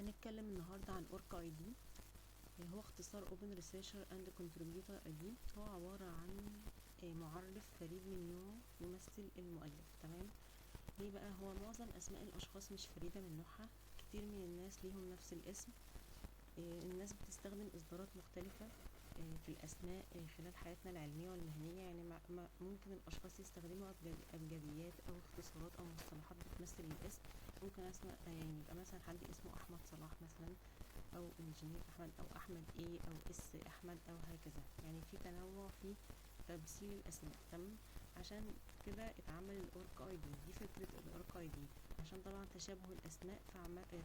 هنتكلم النهاردة عن اوركا اي دي. هو اختصار Open Researcher and Contributor ID. هو عبارة عن معرف فريد من نوعه يمثل المؤلف. تمام. ليه بقى؟ هو معظم اسماء الاشخاص مش فريدة من نوعها، كتير من الناس ليهم نفس الاسم. الناس بتستخدم اصدارات مختلفة في الاسماء خلال حياتنا العلمية والمهنية. يعني ممكن الاشخاص يستخدموا ابجديات او اختصارات او مصطلحات بتمثل الاسم. ممكن اسماء يعني يبقى مثلا حد اسمه احمد صلاح مثلا، او انجينير احمد، او احمد ايه، او اس احمد، او هكذا. يعني في تنوع في تمثيل الاسماء. تمام. عشان كده اتعمل الاورك اي دي فكرة الاورك اي دي، عشان طبعا تشابه الاسماء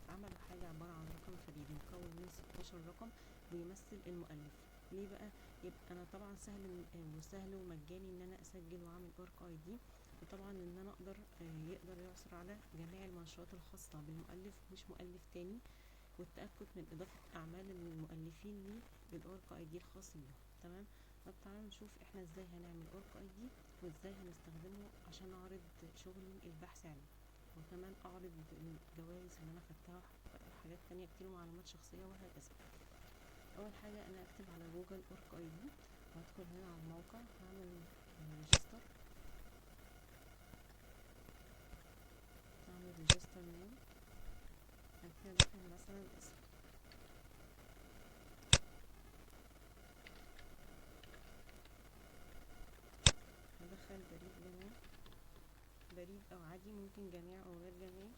فعملوا حاجة عبارة عن رقم فريد مكون من 16 رقم بيمثل المؤلف. ليه بقى؟ يبقى انا طبعا سهل ومجاني ان انا اسجل واعمل اورك اي دي، وطبعا ان انا يقدر يعثر على جميع المنشورات الخاصة بالمؤلف مش مؤلف تاني، والتأكد من إضافة أعمال المؤلفين ليه للأورك اي دي الخاص بيهم. تمام. طب تعالوا نشوف احنا ازاي هنعمل أورك اي دي وازاي هنستخدمه عشان أعرض شغلي البحث عليه، وكمان أعرض الجوائز اللي أنا خدتها وحاجات تانية كتير ومعلومات شخصية وهكذا. أول حاجة أنا أكتب على جوجل أورك اي دي، وهدخل هنا على الموقع، هعمل ريجستر، هعمل ريجستر نيم، بعد كده أدخل مثلا اسم، هدخل بريد او عادي، ممكن جميع او غير جميع.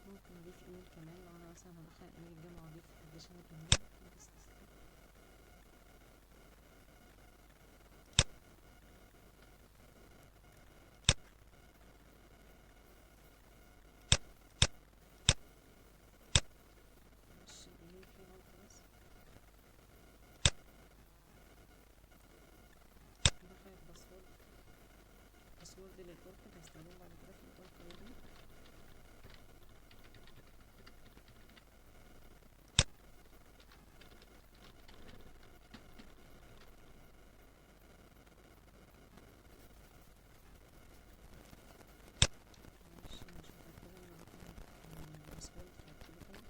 ممكن اضيف ايميل كمان، لو انا مثلا هدخل ايميل الجامعة واضيف additional ايميل. مش الايميل فيه غلط بس. هدخل باسورد للأورك اللي هستخدمه بعد كده في الأورك اي دي. معلش مش متأكدة من رقم الباسورد، هكتبه تاني.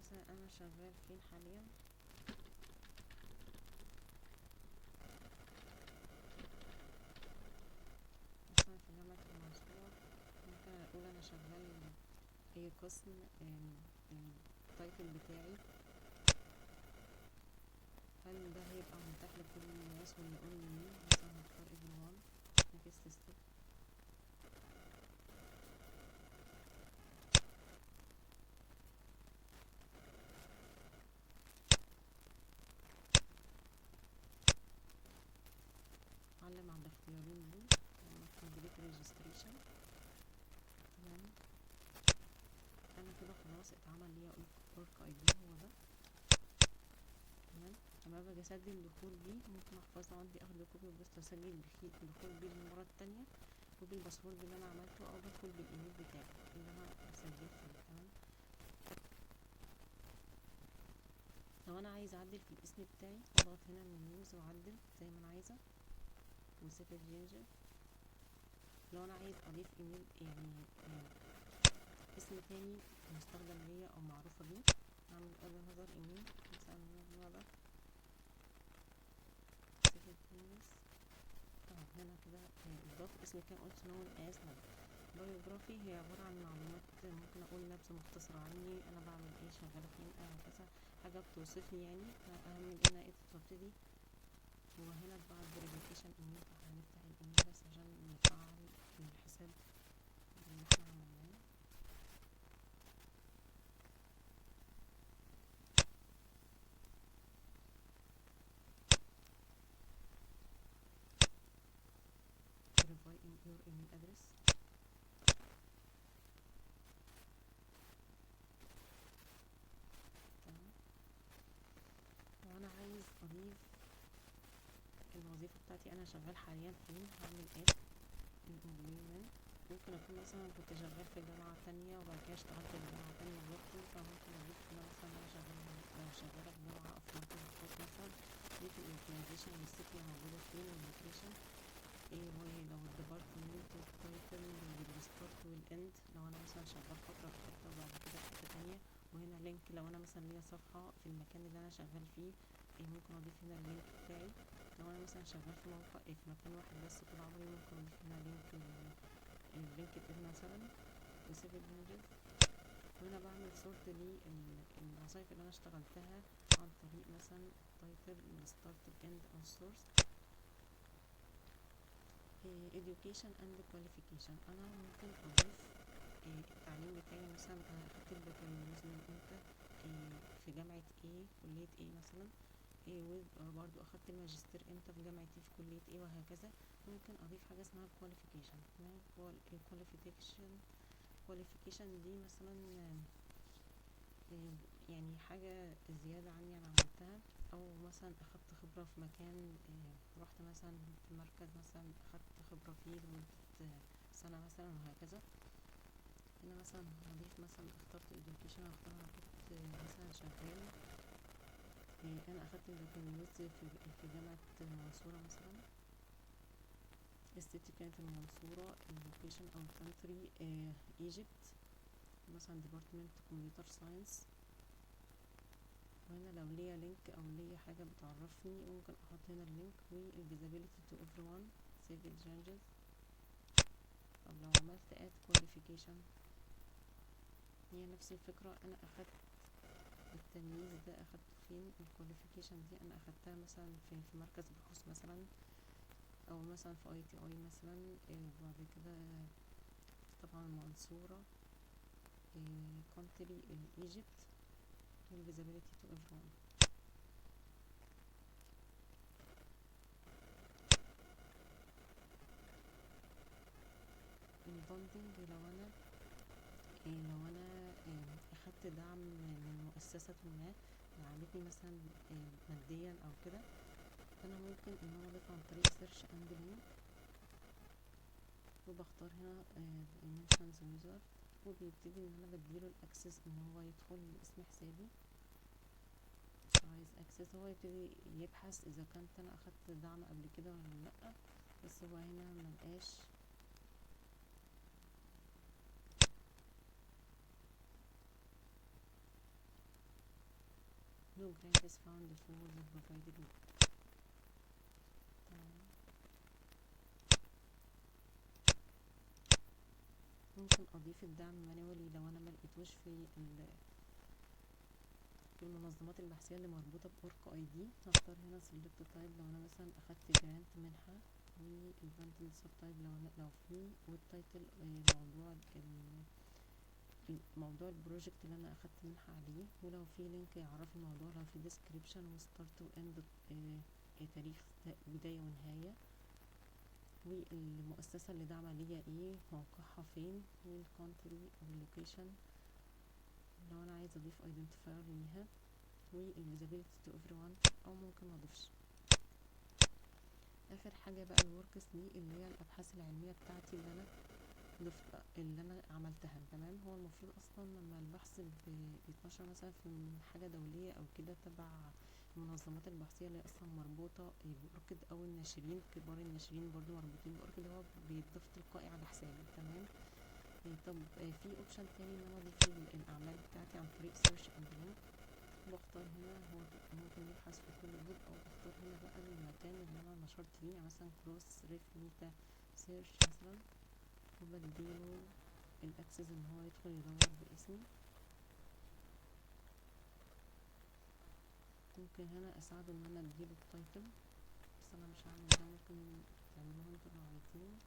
مثلا انا شغال فين حاليا، مثلا في جامعة المنصورة. ممكن اقول انا شغال اي قسم، التايتل بتاعي، هل ده هيبقى متاح لكل الناس ولا اونلي مين. مثلا هختار everyone، next step. علم على الاختيارين دول، complete registration. تمام. انا كده خلاص اتعمل ليا اورك اي دي، هو ده. تمام. لما باجي اسجل دخول بيه ممكن احفظه عندي، اخد كوبي وبس اسجل الدخول بيه المرة التانية وبالباسورد اللي انا عملته، او بدخل بالايميل بتاعي اللي انا سجلت فيه. تمام. لو انا عايزه اعدل في الاسم بتاعي اضغط هنا من نيوز واعدل زي ما انا عايزه وسيف جينجر. لو انا عايز اضيف ايميل يعني اسم تاني مستخدم ليا او معروفة بيه، اعمل هذا ايميل مثلا من النوع ده، سيف التنس. طبعا هنا كده اضاف اسم كان قلت نون از بايوجرافي، هي عبارة عن معلومات، ممكن اقول نبذة مختصرة عني، انا بعمل ايه، شغالة فين، كذا حاجة بتوصفني يعني. اهم من ان انا تبتدي. وهنا بعد فيريفيكيشن ايميل، هنفتح الايميل بس عشان نفعل الحساب اللي احنا عملناه. verify in your email address. تمام. وانا عايز اضيف الوظيفة بتاعتي انا شغال حاليا فين، هعمل اد الامبلويمنت. ممكن اكون مثلا كنت شغال في جامعة تانية وبعد كده اشتغلت في جامعة تانية دلوقتي، فممكن اضيف هنا مثلا انا شغالة في جامعة او في مركز بحوث مثلا اضيف الاورجنايزيشن والسيتي موجودة فين واللوكيشن. ولو الديبارتمنت والتايتل والستارت والاند، لو انا مثلا شغال فترة في حتة وبعد كده في حتة تانية. وهنا لينك لو انا مثلا ليا صفحة في المكان اللي انا شغال فيه، ممكن اضيف هنا اللينك بتاعي. لو انا مثلا شغال في موقع في مكان واحد بس طول عمري، ممكن اضيف هنا اللينك اد مثلا وسيف ايمجز. وهنا بعمل سورت للوظايف اللي انا اشتغلتها عن طريق مثلا تايتل الستارت اند او سورس. education and qualification، انا ممكن اضيف التعليم بتاعي. مثلا انا اخدت البكالوريوس من امتى، في جامعة ايه، كلية ايه مثلا، وبرضو اخدت الماجستير امتى في جامعة ايه، في كلية ايه، وهكذا. ممكن اضيف حاجة اسمها qualification. تمام. qualification دي مثلا يعني حاجة زيادة عني أنا عملتها، أو مثلا أخدت خبرة في مكان، رحت مثلا في مركز مثلا أخدت خبرة فيه لمدة سنة مثلا وهكذا. هنا مثلا هضيف مثلا اخترت education، هختار أنا كنت مثلا شغال، أنا أخدت البكالوريوس في جامعة المنصورة مثلا، السيتي كانت المنصورة، اللوكيشن أو الكونتري ايجيبت، مثلا ديبارتمنت كمبيوتر ساينس. وهنا لو ليا لينك او ليا حاجة بتعرفني ممكن احط هنا اللينك. والفيزابيليتي تو everyone save changes. طب لو عملت add qualification، هي نفس الفكرة. انا اخدت التمييز ده اخدته فين، الكواليفيكيشن دي انا اخدتها مثلا في مركز بحوث مثلا، او مثلا في ITI مثلا، وبعد كده طبعا المنصورة، country الايجيبت، والفيزابيليتي تو everyone. البوندنج، لو انا اخدت دعم من مؤسسة ما دعمتني مثلا ماديا او كده، فانا ممكن ان انا اضيف عن طريق سيرش اند لينك، وبختار هنا dimensions wizard، وبيبتدي ان انا بديله الاكسس ان هو يدخل باسم حسابي. عايز اكسس، هو يبتدي يبحث اذا كنت انا اخدت دعم قبل كده ولا لا، بس هو هنا ملقاش. no grant is found for the provided work. ممكن اضيف الدعم مانوالي لو انا ملقتوش في المنظمات البحثية اللي مربوطة بأورك اي دي. هختار هنا select type لو انا مثلا اخدت جرانت منحة، والبراند سب تايب لو في، والتايتل موضوع البروجكت اللي انا اخدت منحة عليه، ولو في لينك يعرف الموضوع، لو في description وستارت واند، تاريخ بداية ونهاية، والمؤسسة اللي داعمة ليا ايه، موقعها فين، والكونتري او اللوكيشن لو انا عايزة اضيف ايدنتيفاير ليها، والفيزابيلتي تو everyone، او ممكن مضيفش. اخر حاجة بقى الوركس دي، اللي هي الابحاث العلمية بتاعتي اللي انا عملتها. تمام. هو المفروض اصلا لما البحث بيتنشر مثلا في حاجة دولية او كده تبع المنظمات البحثية اللي اصلا مربوطة بأوركيد، او الناشرين كبار الناشرين برضو مربوطين بأوركيد، هو بيتضاف تلقائي على حسابي. تمام. طب في اوبشن تاني ان انا اضيف الاعمال بتاعتي عن طريق سيرش اند لينك. بختار هنا، هو ممكن يبحث في كل جزء، او بختار هنا بقى المكان اللي انا نشرت فيه، يعني مثلا كروس ريف ميتا سيرش مثلا، وبديله الاكسس ان هو يدخل يدور باسمي. ممكن هنا اساعده ان انا اديله التايتل، بس انا مش هعمل ده، ممكن تعملوه انتوا لو عايزين.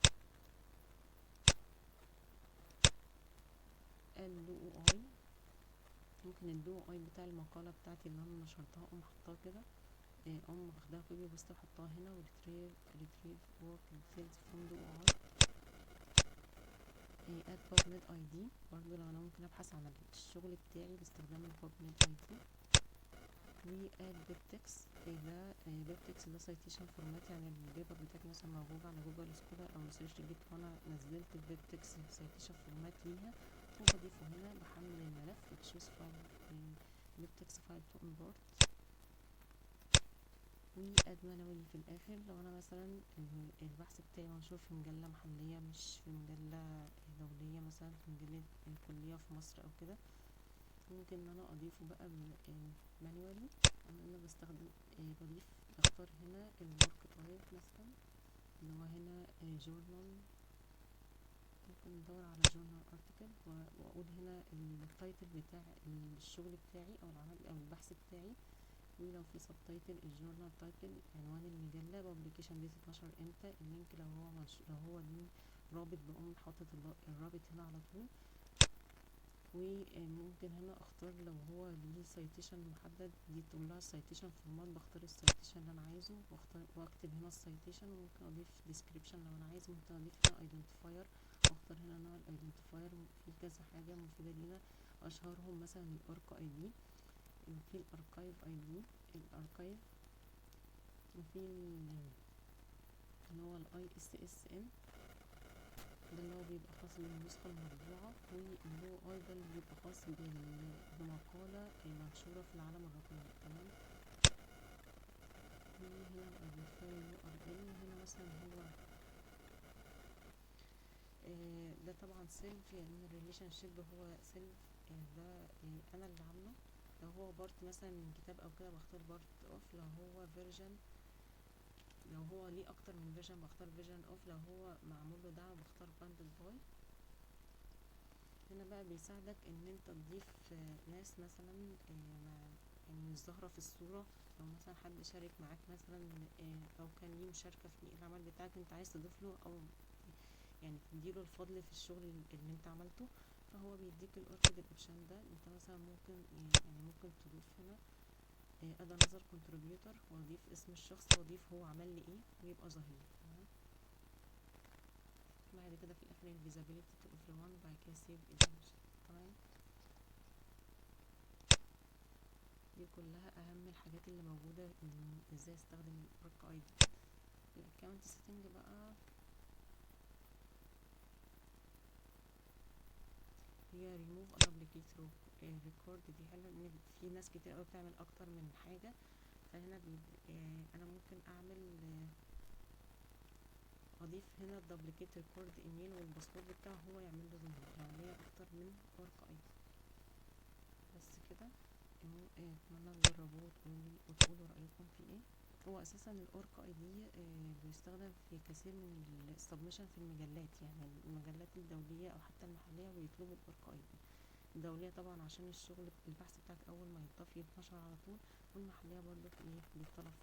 اللو اي، ممكن اللو اي بتاع المقالة بتاعتي اللي انا نشرتها اقوم حطاه كده، اخدها كوبي بوست احطها هنا، وريتريف ورك فيلد فندق اد باب ميد اي دي. برضو لو انا ممكن ابحث عن الشغل بتاعي باستخدام الباب ميد اي دي. واد بيبتكس، ده بيبتكس ده سايتيشن فورمات، يعني البيبر بتاعتي مثلا موجود على جوجل سكولر او ريسيرش جيت، وانا نزلت البيبتكس سايتيشن فورمات ليها وبضيفه هنا، بحمل الملف وتشوز فايل بيبتكس فايل تو امبورت، واد مانوالي في الاخر. لو انا مثلا البحث بتاعي منشور في مجلة محلية مش في مجلة دولية، مثلا في مجلة الكلية في مصر او كده، ممكن ان انا اضيفه بقى مانوالي. انا بستخدم بضيف، بختار هنا الورك تايب مثلا اللي هو هنا جورنال، ممكن ندور على جورنال ارتكل، واقول هنا التايتل بتاع الشغل بتاعي او العمل او البحث بتاعي، ولو في سب تايتل الجورنال تايتل، عنوان المجله، بابليكيشن ديت اتنشر امتى، اللينك لو هو ليه رابط بقوم حاطط الرابط هنا على طول. وممكن هنا اختار لو هو ليه سايتيشن محدد، دي كلها سايتيشن فورمات، بختار السايتيشن اللي انا عايزه واكتب هنا السايتيشن، وممكن اضيف ديسكريبشن لو انا عايز، ممكن اضيف هنا ايدنتيفاير، واختار هنا نوع الايدنتيفاير، في كذا حاجه مفيده لينا، اشهرهم مثلا الارك اي دي، وفي الاركايف اي دي، الاركايف، وفي اللي هو الاي اس اس ان، ده اللي هو بيبقى خاص بالنسخة المطبوعة، واللو اي ده اللي بيبقى خاص بمقالة منشورة في العالم الرقمي. تمام. وهنا الايدنتيفاير يو ار ال، هنا مثلا هو ده طبعا سيلف، يعني الريليشن شيب هو سيلف، ده انا اللي عامله. لو هو بارت مثلا من كتاب او كده بختار بارت اوف، لو هو فيرجن، لو هو ليه اكتر من فيرجن بختار فيرجن اوف، لو هو معمول له دعم بختار باندل باي. هنا بقى بيساعدك ان انت تضيف ناس مثلا يعني مش ظاهرة في الصورة، لو مثلا حد شارك معاك مثلا او كان ليه مشاركة في العمل بتاعك، انت عايز تضيف له او يعني تديله الفضل في الشغل اللي انت عملته، فهو بيديك الاوركيد الاوبشن ده. انت مثلا ممكن يعني ممكن تضيف هنا ادى نظر كونتريبيوتور، واضيف اسم الشخص، واضيف هو عمل لي ايه، ويبقى ظاهر. تمام. بعد كده في الاخر الفيزابيليتي تو ايفري وان، وبعد كده سيف ايديت. تمام. دي كلها اهم الحاجات اللي موجودة ازاي استخدم الارك اي دي. الاكونت سيتنج بقى هي ريموف دبليكيت ريكورد، دي حلوه ان في ناس كتير قوي بتعمل اكتر من حاجة، فهنا انا ممكن اعمل اضيف هنا الدبليكيت ريكورد ايميل والباسورد بتاعه، هو يعمل له ريموف لو ليا اكتر من ارك اي دي. بس كده. اتمنى تجربوه وتقولوا رايكم فيه ايه. هو اساسا الاورك اي دي بيستخدم في كثير من السبمشن في المجلات، يعني المجلات الدوليه او حتى المحليه بيطلبوا الاورك اي دي. الدوليه طبعا عشان الشغل البحث بتاعك اول ما يضاف يتنشر على طول، والمحليه برضو ايه بيطلب